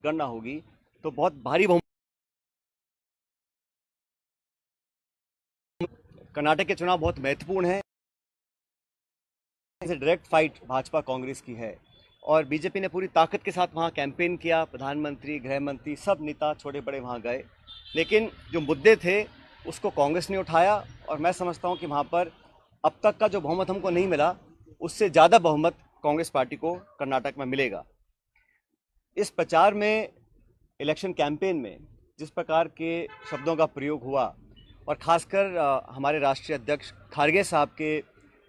गणना होगी तो बहुत भारी बहुमत। कर्नाटक के चुनाव बहुत महत्वपूर्ण है। डायरेक्ट फाइट भाजपा कांग्रेस की है और बीजेपी ने पूरी ताकत के साथ वहां कैंपेन किया। प्रधानमंत्री, गृह मंत्री, सब नेता छोटे बड़े वहां गए, लेकिन जो मुद्दे थे उसको कांग्रेस ने उठाया। और मैं समझता हूं कि वहां पर अब तक का जो बहुमत हमको नहीं मिला, उससे ज़्यादा बहुमत कांग्रेस पार्टी को कर्नाटक में मिलेगा। इस प्रचार में, इलेक्शन कैंपेन में जिस प्रकार के शब्दों का प्रयोग हुआ और ख़ासकर हमारे राष्ट्रीय अध्यक्ष खारगे साहब के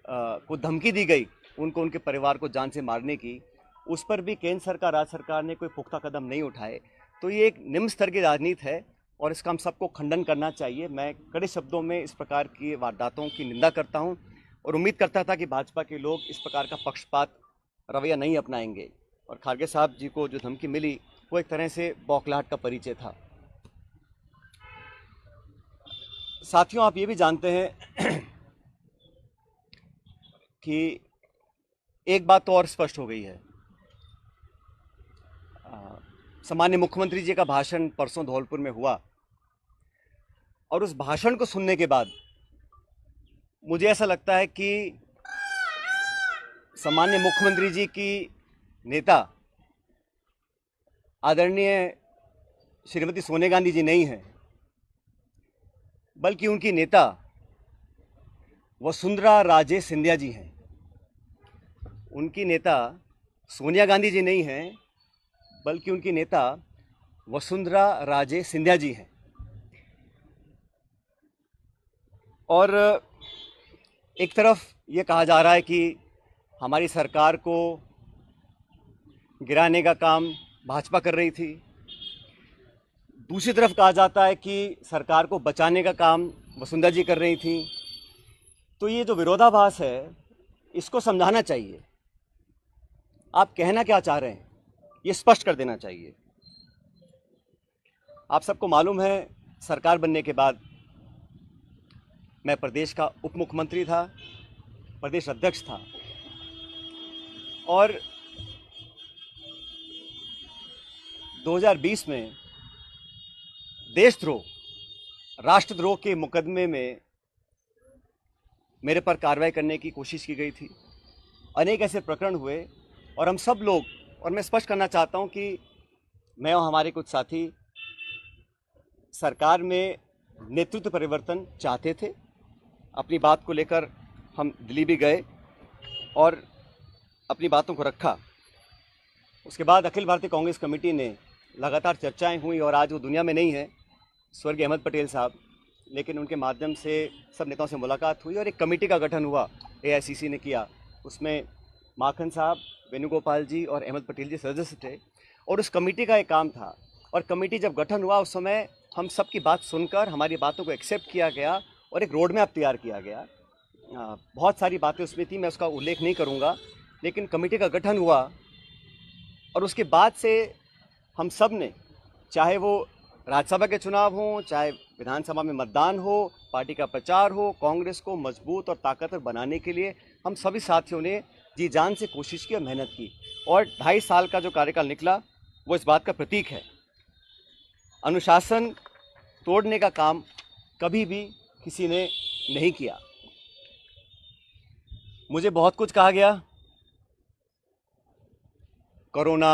को धमकी दी गई, उनको, उनके परिवार को जान से मारने की, उस पर भी केंद्र सरकार, राज्य सरकार ने कोई पुख्ता कदम नहीं उठाए। तो ये एक निम्न स्तर की राजनीति है और इसका हम सबको खंडन करना चाहिए। मैं कड़े शब्दों में इस प्रकार की वारदातों की निंदा करता हूं और उम्मीद करता था कि भाजपा के लोग इस प्रकार का पक्षपात रवैया नहीं अपनाएंगे। और खारगे साहब जी को जो धमकी मिली वो एक तरह से बौखलाहट का परिचय था। साथियों, आप ये भी जानते हैं कि एक बात तो और स्पष्ट हो गई है। सामान्य मुख्यमंत्री जी का भाषण परसों धौलपुर में हुआ और उस भाषण को सुनने के बाद मुझे ऐसा लगता है कि सामान्य मुख्यमंत्री जी की नेता आदरणीय श्रीमती सोनिया गांधी जी नहीं है, बल्कि उनकी नेता वसुंधरा राजे सिंधिया जी हैं। उनकी नेता सोनिया गांधी जी नहीं हैं, बल्कि उनकी नेता वसुंधरा राजे सिंधिया जी हैं। और एक तरफ ये कहा जा रहा है कि हमारी सरकार को गिराने का काम भाजपा कर रही थी, दूसरी तरफ कहा जाता है कि सरकार को बचाने का काम वसुंधरा जी कर रही थी। तो ये जो विरोधाभास है, इसको समझाना चाहिए। आप कहना क्या चाह रहे हैं, ये स्पष्ट कर देना चाहिए। आप सबको मालूम है, सरकार बनने के बाद मैं प्रदेश का उप मुख्यमंत्री था, प्रदेश अध्यक्ष था, और 2020 में देशद्रोह, राष्ट्रद्रोह के मुकदमे में मेरे पर कार्रवाई करने की कोशिश की गई थी। अनेक ऐसे प्रकरण हुए और हम सब लोग, और मैं स्पष्ट करना चाहता हूं कि मैं और हमारे कुछ साथी सरकार में नेतृत्व परिवर्तन चाहते थे। अपनी बात को लेकर हम दिल्ली भी गए और अपनी बातों को रखा। उसके बाद अखिल भारतीय कांग्रेस कमेटी ने लगातार चर्चाएं हुई और आज वो दुनिया में नहीं है, स्वर्गीय अहमद पटेल साहब, लेकिन उनके माध्यम से सब नेताओं से मुलाकात हुई और एक कमेटी का गठन हुआ, एआईसीसी ने किया। उसमें माखन साहब, वेणुगोपाल जी और अहमद पटेल जी सदस्य थे और उस कमेटी का एक काम था। और कमेटी जब गठन हुआ उस समय हम सबकी बात सुनकर हमारी बातों को एक्सेप्ट किया गया और एक रोड मैप तैयार किया गया। बहुत सारी बातें उसमें थी, मैं उसका उल्लेख नहीं करूँगा, लेकिन कमेटी का गठन हुआ और उसके बाद से हम सब ने, चाहे वो राज्यसभा के चुनाव हों, चाहे विधानसभा में मतदान हो, पार्टी का प्रचार हो, कांग्रेस को मजबूत और ताकतवर बनाने के लिए हम सभी साथियों ने जी जान से कोशिश की और मेहनत की। और 2.5 साल का जो कार्यकाल निकला वो इस बात का प्रतीक है। अनुशासन तोड़ने का काम कभी भी किसी ने नहीं किया। मुझे बहुत कुछ कहा गया, कोरोना,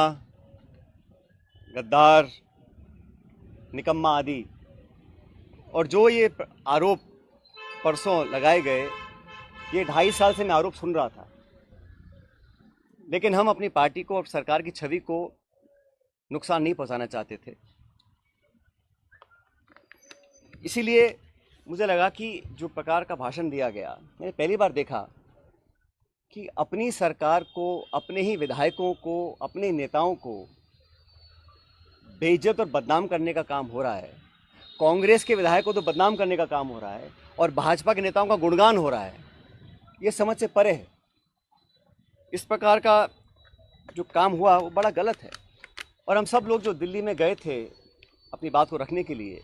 गद्दार, निकम्मा आदि, और जो ये आरोप परसों लगाए गए, ये 2.5 साल से मैं आरोप सुन रहा था, लेकिन हम अपनी पार्टी को और सरकार की छवि को नुकसान नहीं पहुंचाना चाहते थे। इसीलिए मुझे लगा कि जो प्रकार का भाषण दिया गया, मैंने पहली बार देखा कि अपनी सरकार को, अपने ही विधायकों को, अपने नेताओं को बेइज्जत और बदनाम करने का काम हो रहा है। कांग्रेस के विधायकों को तो बदनाम करने का काम हो रहा है और भाजपा के नेताओं का गुणगान हो रहा है। ये समझ से परे है। इस प्रकार का जो काम हुआ वो बड़ा गलत है। और हम सब लोग जो दिल्ली में गए थे अपनी बात को रखने के लिए,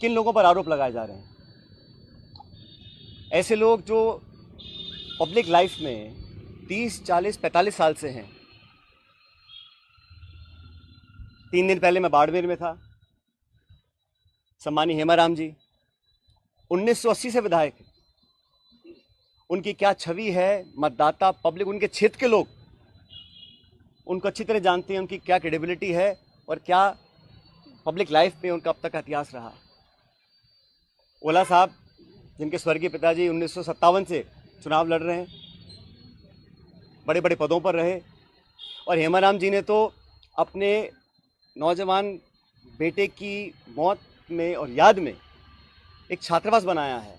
किन लोगों पर आरोप लगाए जा रहे हैं? ऐसे लोग जो पब्लिक लाइफ में 30, 40, 45 साल से हैं, 3 दिन पहले मैं बाड़मेर में था। सम्मानीय हेमाराम जी 1980 से विधायक हैं। उनकी क्या छवि है, मतदाता, पब्लिक, उनके क्षेत्र के लोग उनको अच्छी तरह जानते हैं, उनकी क्या क्रेडिबिलिटी है और क्या पब्लिक लाइफ में उनका अब तक का इतिहास रहा। ओला साहब जिनके स्वर्गीय पिताजी 1957 से चुनाव लड़ रहे हैं, बड़े बड़े पदों पर रहे, और हेमाराम जी ने तो अपने नौजवान बेटे की मौत में और याद में एक छात्रावास बनाया है।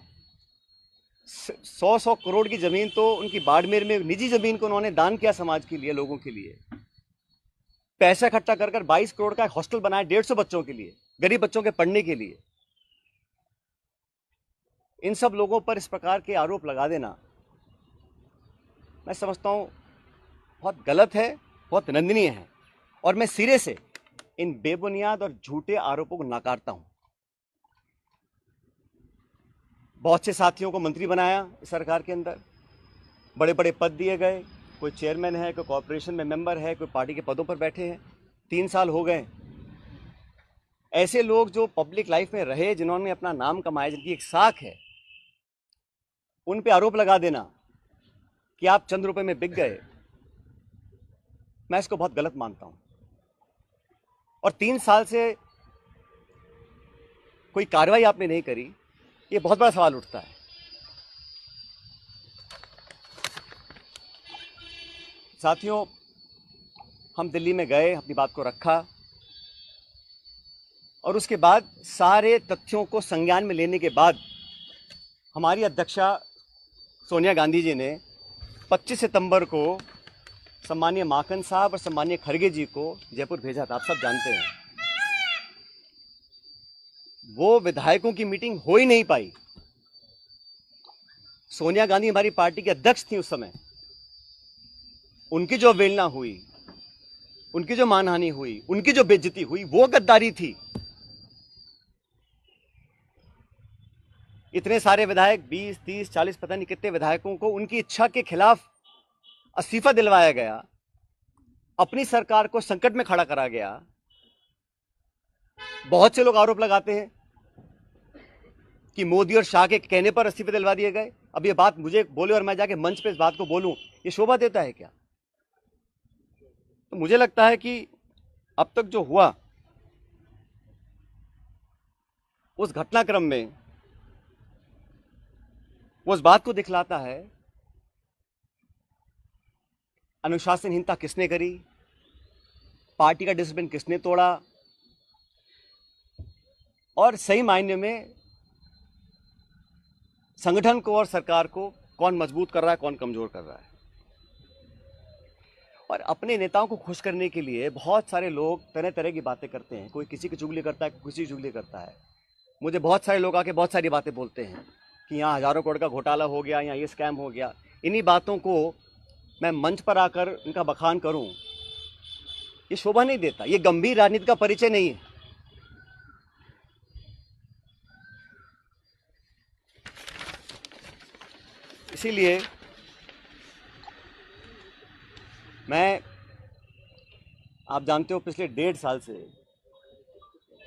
100 करोड़ की ज़मीन तो उनकी बाड़मेर में निजी ज़मीन को उन्होंने दान किया समाज के लिए, लोगों के लिए। पैसा इकट्ठा कर 22 करोड़ का एक हॉस्टल बनाया 150 बच्चों के लिए, गरीब बच्चों के पढ़ने के लिए। इन सब लोगों पर इस प्रकार के आरोप लगा देना मैं समझता हूं बहुत गलत है, बहुत निंदनीय है, और मैं सिरे से इन बेबुनियाद और झूठे आरोपों को नकारता हूं। बहुत से साथियों को मंत्री बनाया इस सरकार के अंदर, बड़े बड़े पद दिए गए, कोई चेयरमैन है, कोई कॉर्पोरेशन में मेंबर है, कोई पार्टी के पदों पर बैठे हैं। 3 साल हो गए। ऐसे लोग जो पब्लिक लाइफ में रहे, जिन्होंने अपना नाम कमाया, जिनकी एक साख है, उन पे आरोप लगा देना कि आप चंद रुपए में बिक गए, मैं इसको बहुत गलत मानता हूं। और 3 साल से कोई कार्रवाई आपने नहीं करी, ये बहुत बड़ा सवाल उठता है। साथियों, हम दिल्ली में गए, अपनी बात को रखा, और उसके बाद सारे तथ्यों को संज्ञान में लेने के बाद हमारी अध्यक्षा सोनिया गांधी जी ने 25 सितंबर को सम्मानीय माकन साहब और सम्मानीय खड़गे जी को जयपुर भेजा था। आप सब जानते हैं, वो विधायकों की मीटिंग हो ही नहीं पाई। सोनिया गांधी हमारी पार्टी के अध्यक्ष थी उस समय। उनकी जो अवहेलना हुई, उनकी जो मानहानि हुई, उनकी जो बेइज्जती हुई, वो गद्दारी थी। इतने सारे विधायक, 20, 30, 40, पता नहीं कितने विधायकों को उनकी इच्छा के खिलाफ इस्तीफा दिलवाया गया, अपनी सरकार को संकट में खड़ा करा गया। बहुत से लोग आरोप लगाते हैं कि मोदी और शाह के कहने पर इस्तीफे दिलवा दिए गए। अब ये बात मुझे बोले और मैं जाके मंच पे इस बात को बोलूं, ये शोभा देता है क्या? तो मुझे लगता है कि अब तक जो हुआ उस घटनाक्रम में वो इस बात को दिखलाता है अनुशासनहीनता किसने करी, पार्टी का डिसिप्लिन किसने तोड़ा, और सही मायने में संगठन को और सरकार को कौन मजबूत कर रहा है, कौन कमजोर कर रहा है। और अपने नेताओं को खुश करने के लिए बहुत सारे लोग तरह तरह की बातें करते हैं। कोई किसी की चुगली करता है, कोई किसी की चुगली करता है। मुझे बहुत सारे लोग आके बहुत सारी बातें बोलते हैं कि यहाँ हजारों करोड़ का घोटाला हो गया, यहाँ ये स्कैम हो गया। इन्हीं बातों को मैं मंच पर आकर इनका बखान करूं, ये शोभा नहीं देता, ये गंभीर राजनीति का परिचय नहीं है। इसीलिए मैं, आप जानते हो, पिछले 1.5 साल से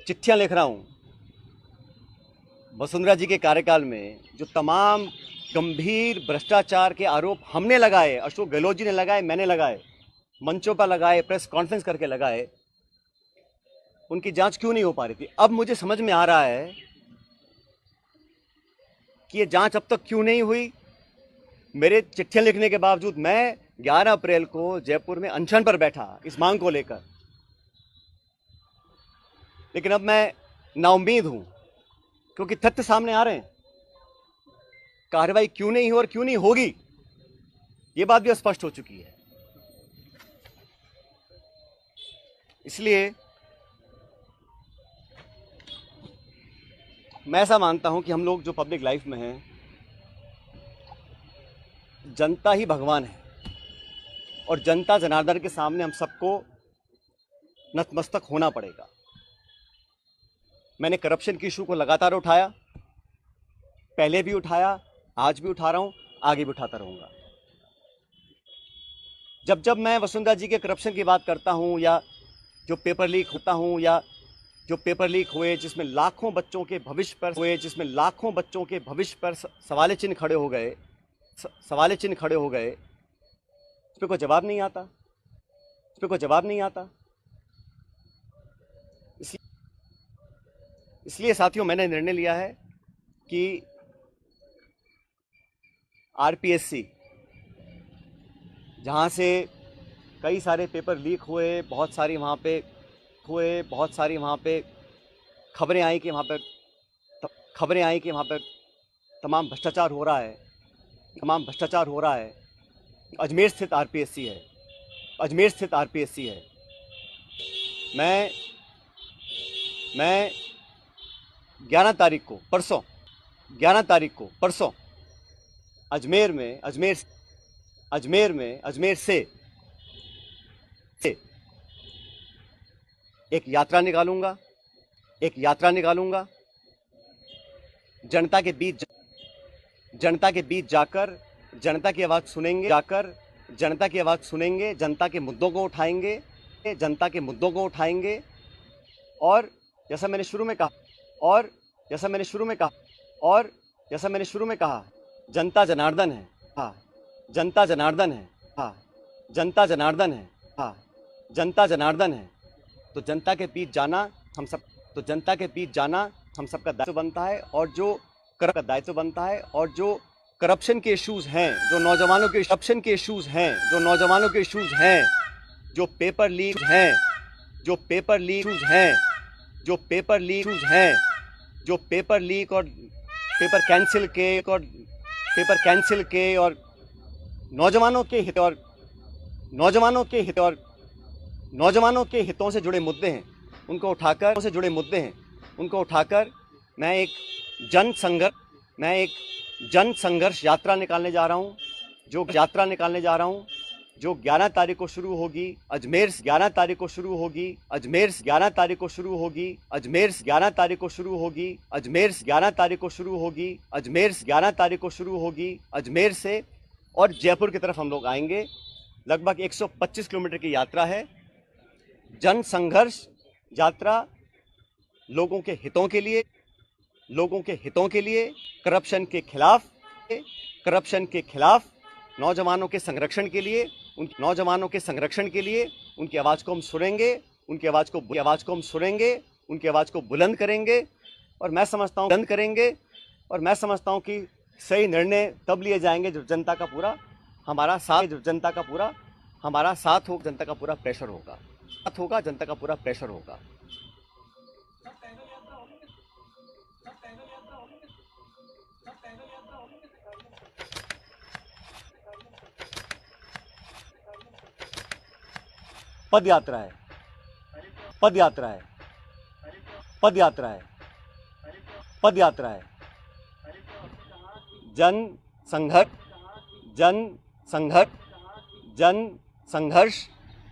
चिट्ठियां लिख रहा हूं वसुंधरा जी के कार्यकाल में जो तमाम गंभीर भ्रष्टाचार के आरोप हमने लगाए, अशोक गहलोत जी ने लगाए, मैंने लगाए, मंचों पर लगाए, प्रेस कॉन्फ्रेंस करके लगाए, उनकी जांच क्यों नहीं हो पा रही थी। अब मुझे समझ में आ रहा है कि ये जांच अब तक क्यों नहीं हुई। मेरे चिट्ठियां लिखने के बावजूद मैं 11 अप्रैल को जयपुर में अनशन पर बैठा इस मांग को लेकर, लेकिन अब मैं नाउम्मीद हूं क्योंकि तथ्य सामने आ रहे हैं। कार्रवाई क्यों नहीं हो और क्यों नहीं होगी, ये बात भी स्पष्ट हो चुकी है। इसलिए मैं ऐसा मानता हूं कि हम लोग जो पब्लिक लाइफ में हैं, जनता ही भगवान है, और जनता जनार्दन के सामने हम सबको नतमस्तक होना पड़ेगा। मैंने करप्शन की इशू को लगातार उठाया, पहले भी उठाया, आज भी उठा रहा हूं, आगे भी उठाता रहूंगा। जब जब मैं वसुंधरा जी के करप्शन की बात करता हूं या जो पेपर लीक होता हूँ या जो पेपर लीक हुए जिसमें लाखों बच्चों के भविष्य पर सवाल चिन्ह खड़े हो गए, उस पर कोई जवाब नहीं आता। इसलिए साथियों मैंने निर्णय लिया है कि आरपीएससी जहाँ से कई सारे पेपर लीक हुए, बहुत सारी वहाँ पे खबरें आई कि वहाँ पर तमाम भ्रष्टाचार हो रहा है। अजमेर स्थित आरपीएससी है। मैं 11 तारीख को परसों अजमेर से एक यात्रा निकालूंगा जनता के बीच जाकर जनता की आवाज़ सुनेंगे, जनता के मुद्दों को उठाएंगे और जैसा मैंने शुरू में कहा जनता जनार्दन है। हाँ, जनता जनार्दन है। तो जनता के बीच जाना हम सबका दायित्व बनता है और जो करप्शन के इश्यूज हैं, जो नौजवानों के इश्यूज हैं, जो पेपर लीक और पेपर कैंसिल के और नौजवानों के हितों से जुड़े मुद्दे हैं, उनको उठाकर मैं एक जन संघर्ष यात्रा निकालने जा रहा हूं, जो 11 तारीख को शुरू होगी अजमेर से, 11 तारीख को शुरू होगी अजमेर से और जयपुर की तरफ हम लोग आएंगे। लगभग 125 किलोमीटर की यात्रा है। जन संघर्ष यात्रा लोगों के हितों के लिए करप्शन के खिलाफ नौजवानों के संरक्षण के लिए उनकी आवाज़ को हम सुनेंगे, उनकी आवाज़ को बुलंद करेंगे और मैं समझता हूं कि सही निर्णय तब लिए जाएंगे जब जनता का पूरा हमारा साथ हो, जनता का पूरा प्रेशर होगा। पद यात्रा है। जन संघर्ष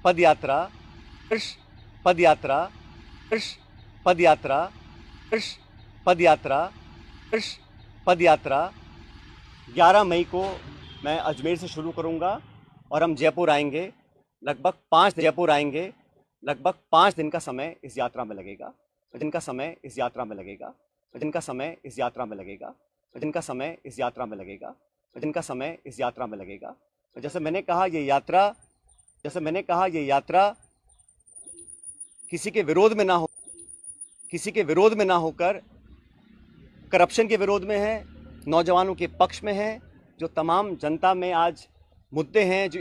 पद यात्रा 11 मई को मैं अजमेर से शुरू करूंगा और हम जयपुर आएंगे। लगभग 5 दिन का समय इस यात्रा में लगेगा। जैसे मैंने कहा ये यात्रा किसी के विरोध में ना होकर करप्शन के विरोध में है, नौजवानों के पक्ष में है। जो तमाम जनता में आज मुद्दे हैं, जो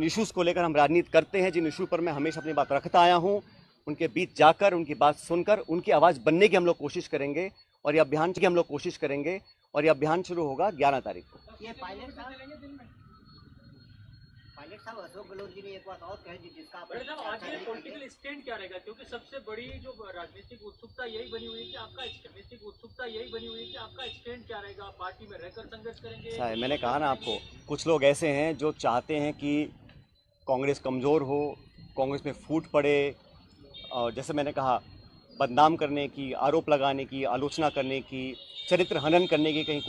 इश्यूज़ को लेकर हम राजनीति करते हैं, जिन इशू पर मैं हमेशा अपनी बात रखता आया हूं, उनके बीच जाकर उनकी बात सुनकर उनकी आवाज़ बनने की हम लोग कोशिश करेंगे और ये अभियान शुरू होगा 11 तारीख को। ये पायलट साहब अशोक गहलोत जी ने एक बात और कही जिसका आज ये पॉलिटिकल स्टैंड क्या रहेगा, क्योंकि सबसे बड़ी जो राजनीतिक उत्सुकता यही बनी हुई है कि आपका स्टैंड क्या रहेगा, पार्टी में रहकर संघर्ष करेंगे। मैंने कहा ना आपको, कुछ लोग ऐसे हैं जो चाहते हैं कि कांग्रेस कमज़ोर हो, कांग्रेस में फूट पड़े और जैसे मैंने कहा बदनाम करने की, आरोप लगाने की, आलोचना करने की, चरित्र हनन करने की कहीं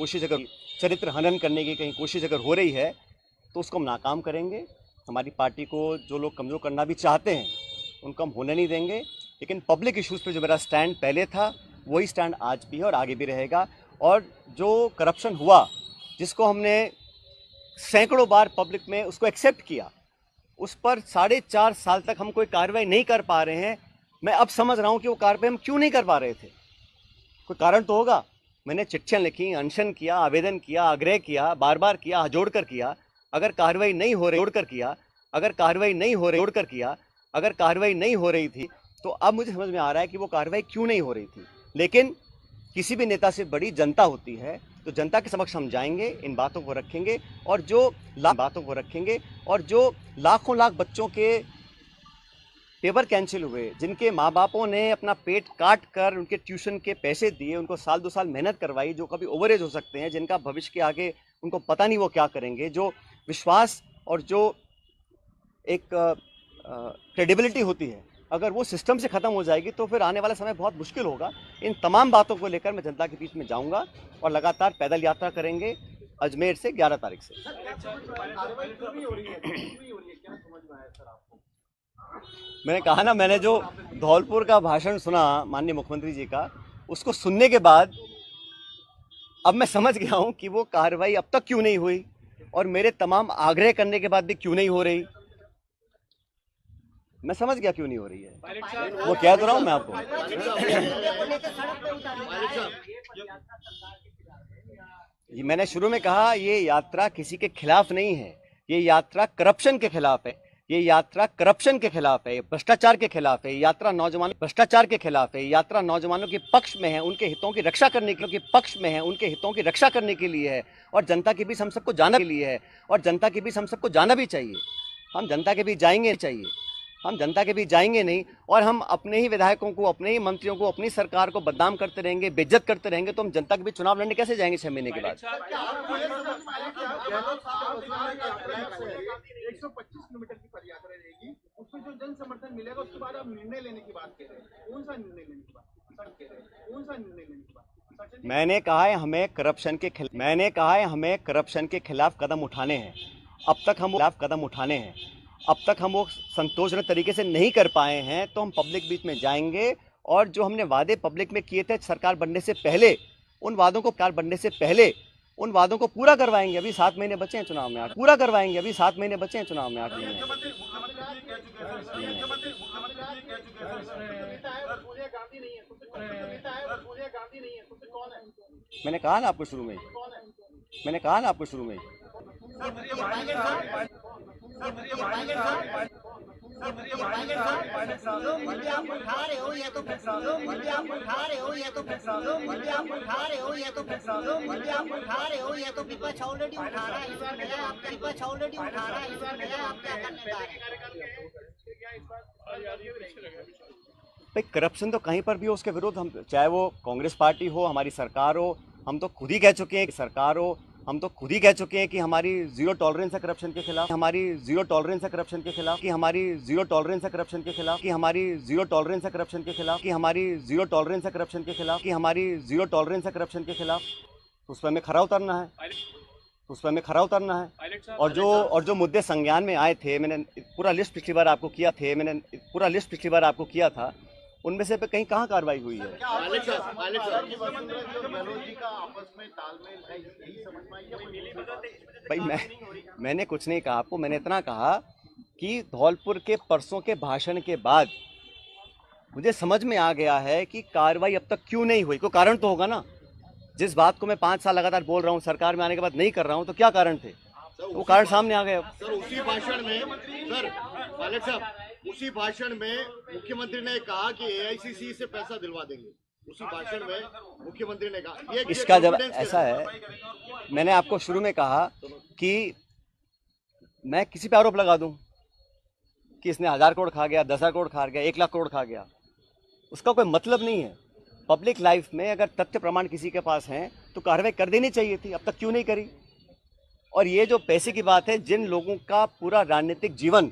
कोशिश अगर हो रही है तो उसको हम नाकाम करेंगे हमारी पार्टी को जो लोग कमज़ोर करना भी चाहते हैं उनको हम होने नहीं देंगे, लेकिन पब्लिक इश्यूज़ पे जो मेरा स्टैंड पहले था वही स्टैंड आज भी है और आगे भी रहेगा। और जो करप्शन हुआ, जिसको हमने सैकड़ों बार पब्लिक में उसको एक्सेप्ट किया, उस पर 4.5 साल तक हम कोई कार्रवाई नहीं कर पा रहे हैं। मैं अब समझ रहा हूं कि वो कार्रवाई हम क्यों नहीं कर पा रहे थे। कोई कारण तो होगा। मैंने चिट्ठियां लिखी, अनशन किया, आवेदन किया, आग्रह किया, बार बार किया, जोड़ कर किया। अगर कार्रवाई नहीं हो रही, जोड़ कर किया, अगर कार्रवाई नहीं हो रही, जोड़ कर किया, अगर कार्रवाई नहीं हो रही थी, तो अब मुझे समझ में आ रहा है कि वो कार्रवाई क्यों नहीं हो रही थी। लेकिन किसी भी नेता से बड़ी जनता होती है, तो जनता के समक्ष हम जाएंगे, इन बातों को रखेंगे, और जो लाखों लाख बच्चों के पेपर कैंसिल हुए, जिनके माँ बापों ने अपना पेट काट कर उनके ट्यूशन के पैसे दिए, उनको साल 2 साल मेहनत करवाई, जो कभी ओवरेज हो सकते हैं, जिनका भविष्य के आगे उनको पता नहीं वो क्या करेंगे, जो विश्वास और जो एक क्रेडिबिलिटी होती है, अगर वो सिस्टम से ख़त्म हो जाएगी तो फिर आने वाला समय बहुत मुश्किल होगा। इन तमाम बातों को लेकर मैं जनता के बीच में जाऊंगा और लगातार पैदल यात्रा करेंगे अजमेर से 11 तारीख से। मैंने कहा ना, मैंने जो धौलपुर का भाषण सुना माननीय मुख्यमंत्री जी का, उसको सुनने के बाद अब मैं समझ गया हूं कि वो कार्रवाई अब तक क्यों नहीं हुई और मेरे तमाम आग्रह करने के बाद भी क्यों नहीं हो रही। मैं समझ गया क्यों नहीं हो रही है। वो कह तो रहा हूं मैं आपको। ये मैंने शुरू में कहा, ये यात्रा किसी के खिलाफ नहीं है, ये यात्रा करप्शन के खिलाफ है, ये यात्रा करप्शन के खिलाफ है, भ्रष्टाचार के खिलाफ है, यात्रा नौजवानों भ्रष्टाचार के खिलाफ है, यात्रा नौजवानों के पक्ष में है, उनके हितों की रक्षा करने के पक्ष में है, उनके हितों की रक्षा करने के लिए है, और जनता के बीच हम सबको जाना के लिए है, और जनता के बीच हम सबको जाना भी चाहिए। हम जनता के बीच जाएंगे चाहिए, हम जनता के बीच जाएंगे नहीं, और हम अपने ही विधायकों को, अपने ही मंत्रियों को, अपनी सरकार को बदनाम करते रहेंगे, बेइज्जत करते रहेंगे, तो हम जनता के बीच चुनाव लड़ने कैसे जाएंगे 6 महीने के बाद। 125 किलोमीटर की पदयात्रा रहेगी, उसमें जो जन समर्थन मिलेगा उसके बाद आप निर्णय लेने की बात कह रहे हैं। कौन सा निर्णय लेने की बात कह रहे हैं? कौन सा निर्णय लेने की बात? मैंने कहा है हमें करप्शन के खिलाफ कदम उठाने हैं। अब तक हम वो संतोषजनक तरीके से नहीं कर पाए हैं, तो हम पब्लिक बीच में जाएंगे, और जो हमने वादे पब्लिक में किए थे सरकार बनने से पहले, उन वादों को पूरा करवाएंगे। अभी 7 महीने बचे हैं चुनाव में, पूरा करवाएंगे। अभी 7 महीने बचे हैं चुनाव में, 8 महीने। मैंने कहा ना आपको शुरू में, भाई करप्शन तो कहीं पर भी हो, उसके विरुद्ध हम, चाहे वो कांग्रेस पार्टी हो, हमारी सरकार हो, हम तो खुद ही कह चुके हैं कि हमारी जीरो टॉलरेंस है करप्शन के खिलाफ, उस पर हमें खरा उतरना है। और जो मुद्दे संज्ञान में आए थे, मैंने पूरा लिस्ट पिछली बार आपको किया था, उनमें से कहीं कहाँ कार्रवाई हुई है। भाई मैंने कुछ नहीं कहा आपको, मैंने इतना कहा कि धौलपुर के परसों के भाषण के बाद मुझे समझ में आ गया है कि कार्रवाई अब तक क्यों नहीं हुई। कोई कारण तो होगा ना। जिस बात को मैं 5 साल लगातार बोल रहा हूँ, सरकार में आने के बाद नहीं कर रहा हूँ, तो क्या कारण थे? वो कारण सामने आ गए। सर उसी भाषण में मुख्यमंत्री ने कहा कि AICC से पैसा दिलवा देंगे। उसी भाषण में मुख्यमंत्री ने कहा, ये इसका जब ऐसा है, मैंने आपको शुरू में कहा कि मैं किसी पे आरोप लगा दूं कि इसने 1000 करोड़ खा गया, 10,000 करोड़ खा गया, 1 लाख करोड़ खा गया, उसका कोई मतलब नहीं है। पब्लिक लाइफ में अगर तथ्य प्रमाण किसी के पास हैं तो कार्रवाई कर देनी चाहिए थी, अब तक क्यों नहीं करी। और ये जो पैसे की बात है, जिन लोगों का पूरा राजनीतिक जीवन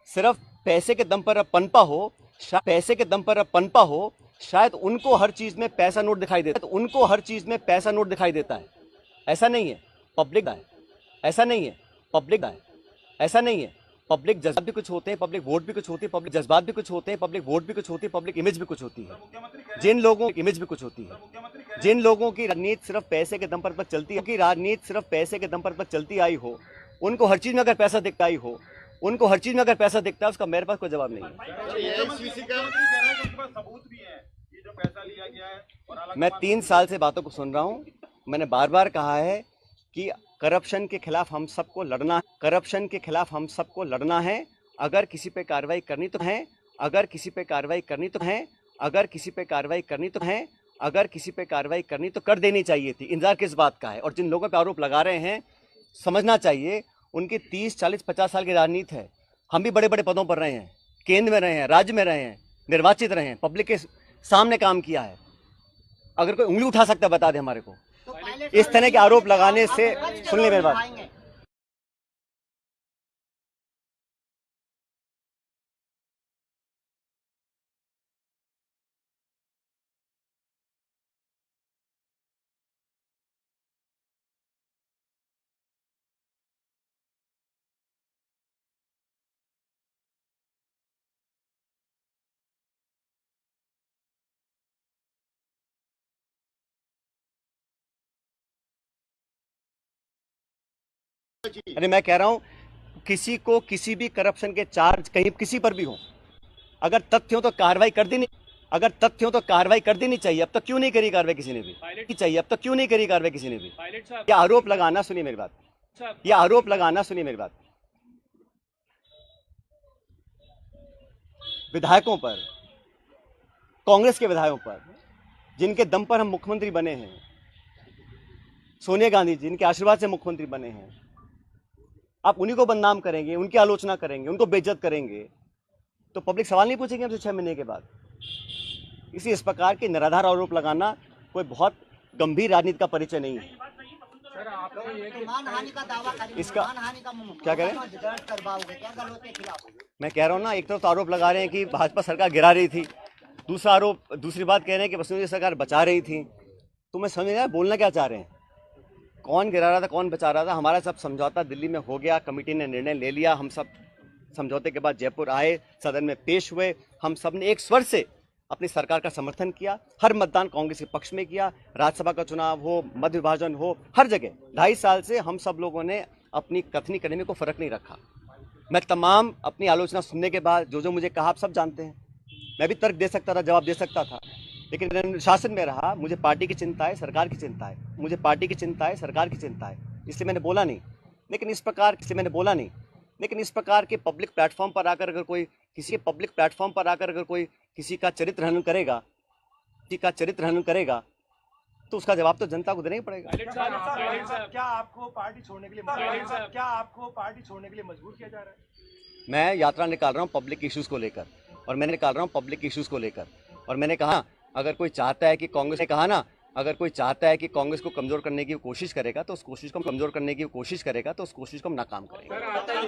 सिर्फ पैसे के दम पर पनपा हो, शायद उनको हर चीज में पैसा नोट दिखाई देता है। ऐसा नहीं है, पब्लिक है। पब्लिक जज्बात भी कुछ होते हैं, पब्लिक वोट भी कुछ होती है, पब्लिक जज्बात भी कुछ होते हैं, पब्लिक वोट भी कुछ होती है, पब्लिक इमेज भी कुछ होती है। जिन लोगों की इमेज भी कुछ होती है, जिन लोगों की राजनीति सिर्फ पैसे के दम पर चलती है, राजनीति सिर्फ पैसे के दम पर चलती आई हो, उनको हर चीज में अगर पैसा दिखता आई हो, उनको हर चीज में अगर पैसा दिखता है, उसका मेरे पास कोई जवाब नहीं है। मैं 3 साल से बातों को सुन रहा हूँ। मैंने बार बार कहा है कि करप्शन के खिलाफ हम सबको लड़ना है, करप्शन के खिलाफ हम सबको लड़ना है। अगर किसी पे कार्रवाई करनी तो है, अगर किसी पे कार्रवाई करनी तो है, अगर किसी पे कार्रवाई करनी तो है, अगर किसी पे कार्रवाई करनी तो कर देनी चाहिए थी। इंतजार किस बात का है? और जिन लोगों पे आरोप लगा रहे हैं, समझना चाहिए उनकी 30, 40, 50 साल की राजनीति है। हम भी बड़े बड़े पदों पर रहे हैं, केंद्र में रहे हैं, राज्य में रहे हैं, निर्वाचित रहे हैं, पब्लिक के सामने काम किया है। अगर कोई उंगली उठा सकता है बता दे हमारे को। इस तरह के आरोप लगाने से, सुन ले मेरी बात, अरे मैं कह रहा हूं, किसी को किसी भी करप्शन के चार्ज कहीं किसी पर भी हो, अगर तथ्य हो तो कार्रवाई कर देनी, अगर तथ्य हो तो कार्रवाई कर देनी चाहिए। अब तक क्यों नहीं करी कार्रवाई किसी ने भी? चाहिए अब तक क्यों नहीं करी कार्रवाई किसी ने भी? यह आरोप लगाना, सुनिए मेरी बात, यह आरोप लगाना, सुनिए मेरी बात, विधायकों पर, कांग्रेस के विधायकों पर, जिनके दम पर हम मुख्यमंत्री बने हैं, सोनिया गांधी जी जिनके आशीर्वाद से मुख्यमंत्री बने हैं, आप उन्हीं को बदनाम करेंगे, उनकी आलोचना करेंगे, उनको बेइज्जत करेंगे, तो पब्लिक सवाल नहीं पूछेगी हमसे 6 महीने के बाद। इस प्रकार के निराधार आरोप लगाना कोई बहुत गंभीर राजनीति का परिचय नहीं है। इसका क्या करें? मैं कह रहा हूँ ना, एक तरफ तो आरोप लगा रहे हैं कि भाजपा सरकार गिरा रही थी, दूसरी बात कह रहे हैं कि वसुंधरा सरकार बचा रही थी। तो मैं समझ नहीं बोलना क्या चाह रहे हैं, कौन गिरा रहा था, कौन बचा रहा था? हमारा सब समझौता दिल्ली में हो गया, कमेटी ने निर्णय ले लिया, हम सब समझौते के बाद जयपुर आए, सदन में पेश हुए, हम सब ने एक स्वर से अपनी सरकार का समर्थन किया, हर मतदान कांग्रेस के पक्ष में किया, राज्यसभा का चुनाव हो, मध्य विभाजन हो, हर जगह 2.5 साल से हम सब लोगों ने अपनी कथनी करने में कोई फर्क नहीं रखा। मैं तमाम अपनी आलोचना सुनने के बाद जो मुझे कहा आप सब जानते हैं, मैं भी तर्क दे सकता था, जवाब दे सकता था, लेकिन मैंने शासन में रहा, मुझे पार्टी की चिंता है, सरकार की चिंता है, मुझे पार्टी की चिंता है, सरकार की चिंता है, इसलिए मैंने बोला नहीं। लेकिन इस प्रकार के पब्लिक प्लेटफॉर्म पर आकर अगर कोई किसी का चरित्र हनन करेगा, तो उसका जवाब तो जनता को देना ही पड़ेगा। क्या आपको पार्टी छोड़ने के लिए मजबूर किया जा रहा है? मैं यात्रा निकाल रहा हूँ पब्लिक इश्यूज को लेकर, और मैंने कहा अगर कोई चाहता है कि कांग्रेस ने कहा ना, अगर कोई चाहता है कि कांग्रेस को कमजोर करने की कोशिश करेगा तो उस कोशिश को हम नाकाम करेंगे।